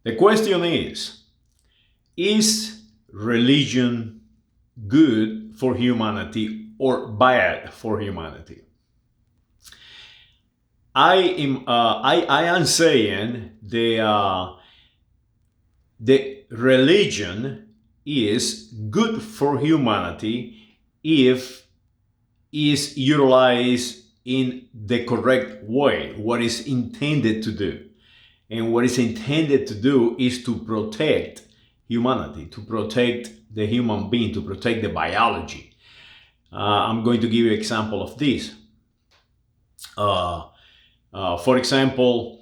The question is religion good for humanity or bad for humanity? I am saying the religion is good for humanity if is utilized in the correct way, what is intended to do. And what is intended to do is to protect humanity, to protect the human being, to protect the biology. I'm going to give you an example of this. Uh, for example,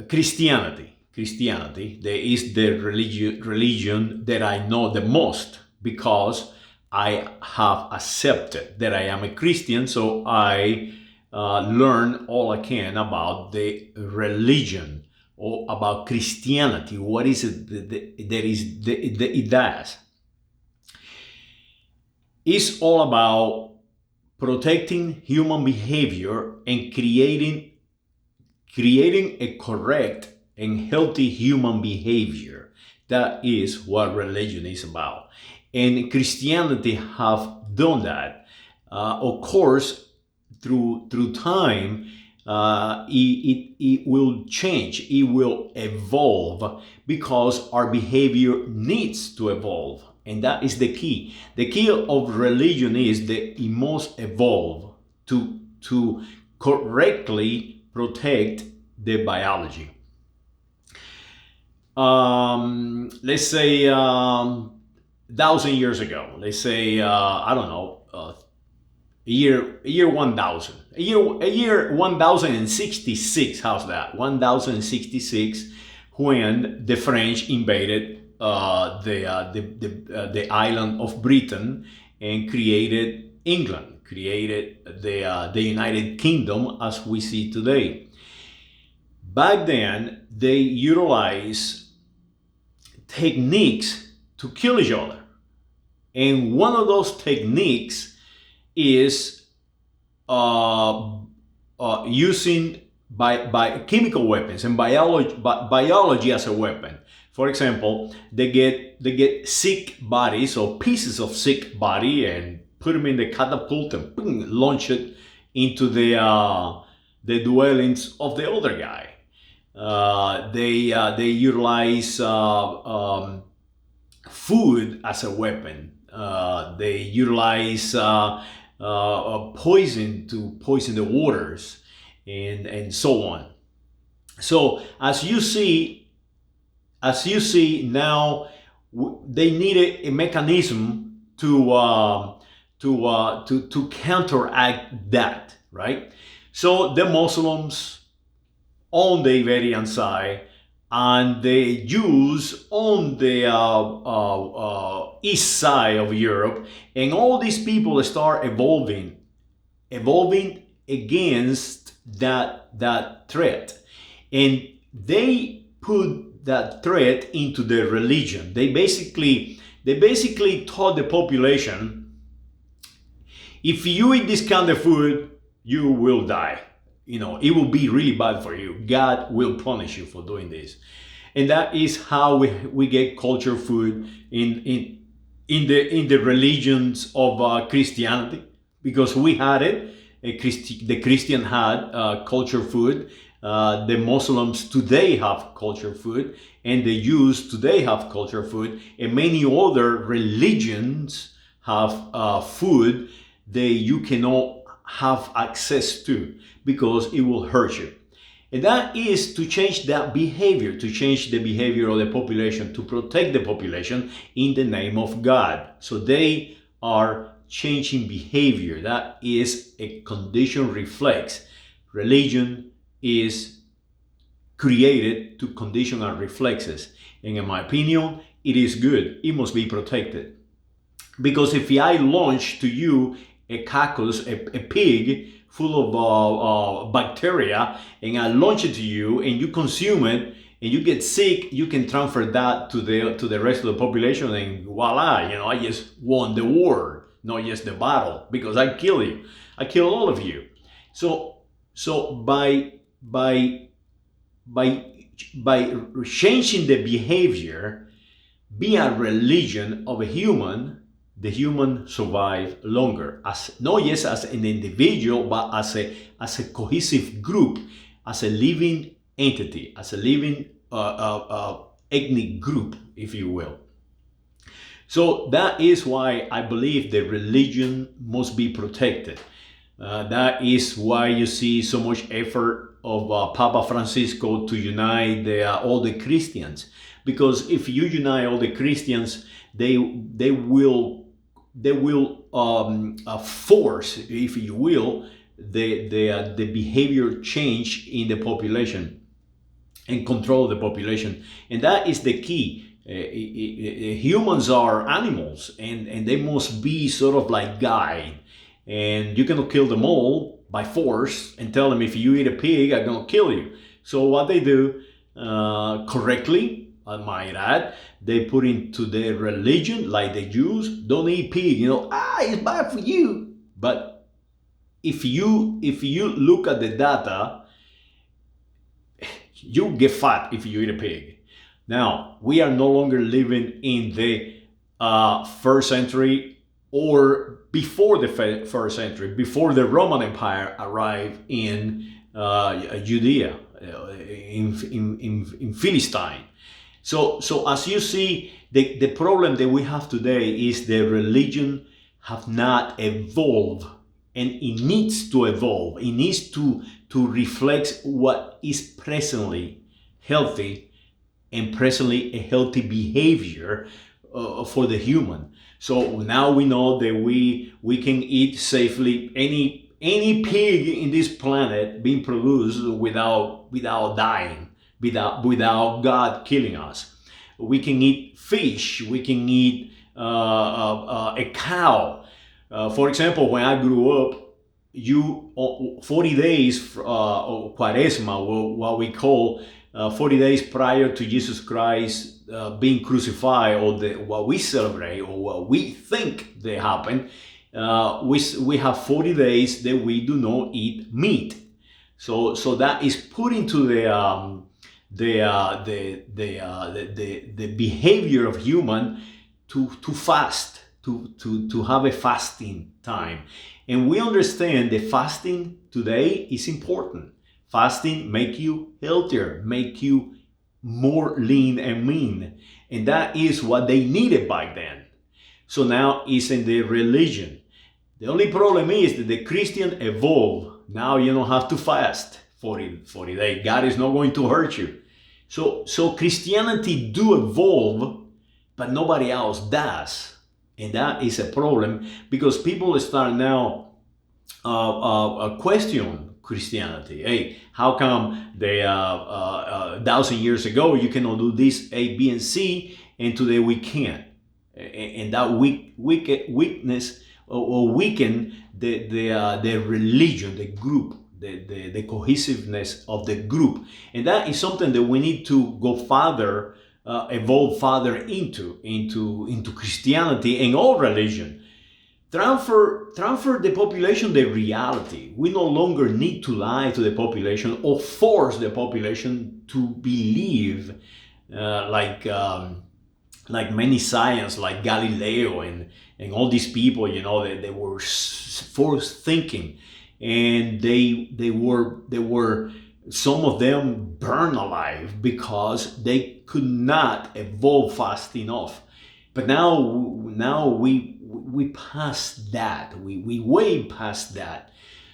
Christianity. Christianity is the religion that I know the most because I have accepted that I am a Christian, so I learn all I can about the religion or about Christianity. What is it that it does? It's all about protecting human behavior and creating a correct and healthy human behavior. That is what religion is about. And Christianity have done that. Of course, through time, it will change, it will evolve because our behavior needs to evolve. And that is the key. The key of religion is that it must evolve to correctly protect the biology. Let's say 1,000 years ago. Let's say I don't know, year 1000, a year 1066. How's that? 1066, when the French invaded the island of Britain and created England, created the United Kingdom as we see today. Back then, they utilized techniques to kill each other. And one of those techniques is using by chemical weapons and biology as a weapon. For example, they get sick bodies or pieces of sick body and put them in the catapult and boom, launch it into the dwellings of the other guy. They utilize food as a weapon. They utilize poison to poison the waters, and so on. So as you see now, they needed a mechanism to counteract that, right? So the Muslims on the Iberian side and the Jews on the east side of Europe, and all these people start evolving against that threat, and they put that threat into their religion. They basically taught the population, if you eat this kind of food, you will die. It will be really bad for you. God will punish you for doing this. And that is how we get culture food in the religions of Christianity, because we had it. The Christian had culture food. The Muslims today have culture food, and the Jews today have culture food, and many other religions have food that you cannot have access to because it will hurt you. And that is to change that behavior, to change the behavior of the population, to protect the population in the name of God. So they are changing behavior. That is a conditioned reflex. Religion is created to condition our reflexes. And in my opinion, it is good. It must be protected. Because if I launch to you a carcass, a pig full of bacteria, and I launch it to you and you consume it and you get sick, you can transfer that to the rest of the population, and voila, I just won the war, not just the battle, because I kill you. I kill all of you. So by by changing the behavior, be a religion of a human, the human survive longer, as not just as an individual, but as a cohesive group, as a living entity, as a living ethnic group, if you will. So that is why I believe the religion must be protected. That is why you see so much effort of Papa Francisco to unite all the Christians. Because if you unite all the Christians, they will force, if you will, the behavior change in the population and control the population, and that is the key. Humans are animals, and they must be sort of like guide, and you cannot kill them all by force and tell them, if you eat a pig, I'm gonna kill you. So what they do, correctly, I might add, they put into their religion, like the Jews, don't eat pig, it's bad for you. But if you look at the data, you get fat if you eat a pig. Now, we are no longer living in the first century or before the first century, before the Roman Empire arrived in Judea, in Philistine. So as you see, the problem that we have today is the religion have not evolved, and it needs to evolve. It needs to reflect what is presently healthy and presently a healthy behavior for the human. So now we know that we can eat safely any pig in this planet being produced without dying, without God killing us. We can eat fish. We can eat a cow. For example, when I grew up, 40 days or Quaresma, what we call 40 days prior to Jesus Christ being crucified, or what we celebrate or what we think they happened, we have 40 days that we do not eat meat. So that is put into the behavior of human to fast, to have a fasting time. And we understand that fasting today is important. Fasting make you healthier, make you more lean and mean. And that is what they needed back then. So now it's in the religion. The only problem is that the Christian evolved. Now you don't have to fast 40 days. God is not going to hurt you. So Christianity do evolve, but nobody else does. And that is a problem, because people start now question Christianity. Hey, how come they 1,000 years ago you cannot do this A, B, and C, and today we can't? And that weakness or weaken the religion, the group, the cohesiveness of the group. And that is something that we need to go farther, evolve farther into Christianity and all religion. Transfer the population the reality. We no longer need to lie to the population or force the population to believe like many science, like Galileo and all these people, they were forced thinking, and they were some of them burned alive because they could not evolve fast enough. But now we passed that. We way past that.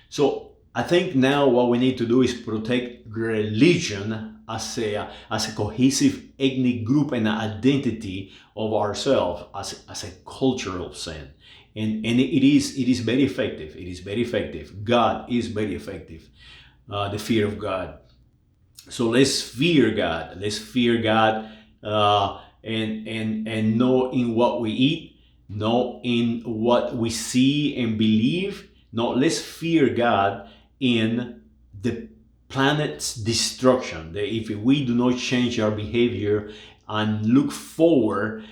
So I think now what we need to do is protect religion as a cohesive ethnic group and identity of ourselves as a cultural sense. And it is very effective. It is very effective. God is very effective. The fear of God. So let's fear God. Let's fear God and know in what we eat, know in what we see and believe. No, let's fear God in the planet's destruction. That if we do not change our behavior and look forward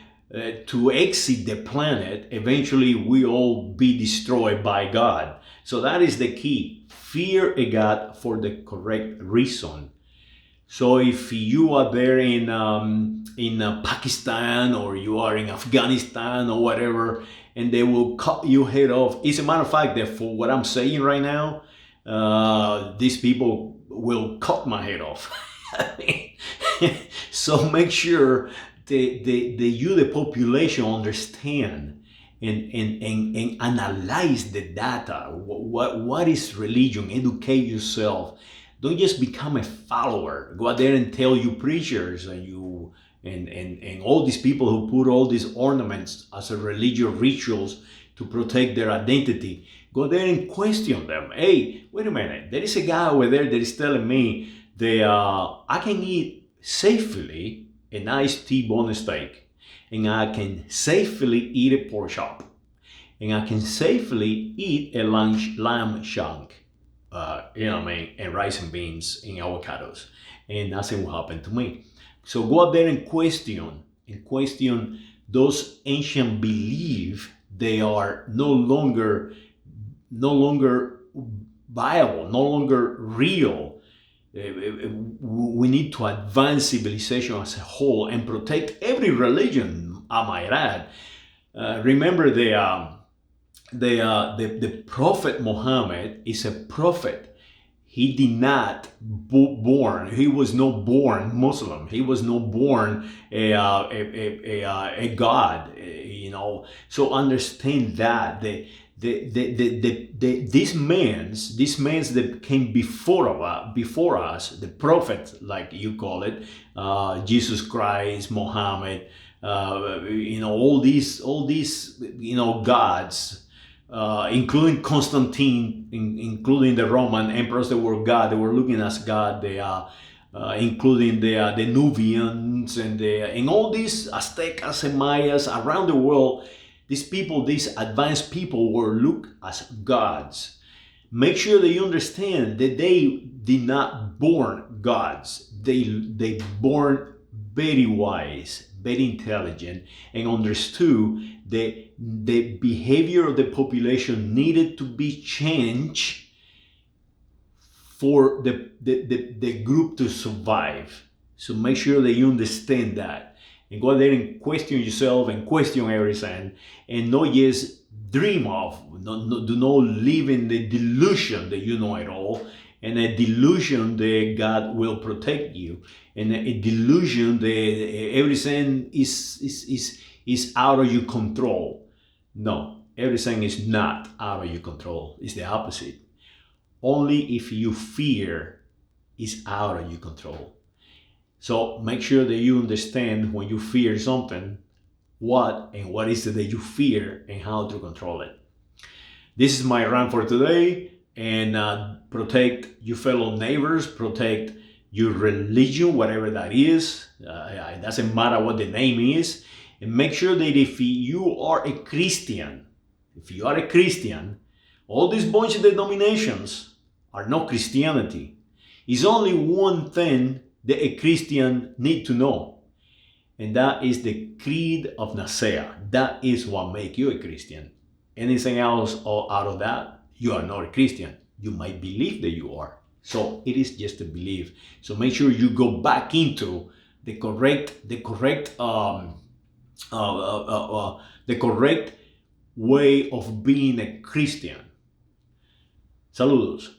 to exit the planet, eventually we all be destroyed by God. So that is the key. Fear a God for the correct reason. So if you are there in Pakistan, or you are in Afghanistan or whatever, and they will cut your head off. As a matter of fact, that for what I'm saying right now, these people will cut my head off. I mean, so make sure the population understand and analyze the data. What is religion? Educate yourself. Don't just become a follower. Go out there and tell you preachers and all these people who put all these ornaments as a religious rituals to protect their identity. Go there and question them. Hey, wait a minute. There is a guy over there that is telling me that I can eat safely a nice T-bone steak, and I can safely eat a pork chop, and I can safely eat a lamb shank, and rice and beans and avocados, and nothing will happen to me. So go out there and question those ancient beliefs. They are no longer viable, no longer real. We need to advance civilization as a whole and protect every religion, I might add. Remember the Prophet Muhammad is a prophet. He did not he was not born Muslim. He was not born a God, So understand that these men that came before us, the prophet, like you call it, Jesus Christ, Muhammad, all these gods, including Constantine, including the Roman emperors that were God, they were looking as God. They are including the Nubians and all these Aztecas and Mayas around the world. These advanced people were looked as gods. Make sure that you understand that they did not born gods. They born very wise, very intelligent, and understood that the behavior of the population needed to be changed for the group to survive. So make sure that you understand that. And go there and question yourself and question everything, and not just dream of, do not live in the delusion that you know it all, and a delusion that God will protect you, and a delusion that everything is out of your control. No, everything is not out of your control. It's the opposite. Only if you fear is out of your control. So make sure that you understand when you fear something, what is it that you fear and how to control it. This is my rant for today. And protect your fellow neighbors, protect your religion, whatever that is. It doesn't matter what the name is. And make sure that if you are a Christian, all these bunch of denominations are not Christianity. It's only one thing that a Christian need to know, and that is the Creed of Nicaea. That is what makes you a Christian. Anything else out of that, you are not a Christian. You might believe that you are. So it is just a belief. So make sure you go back into the correct way of being a Christian. Saludos.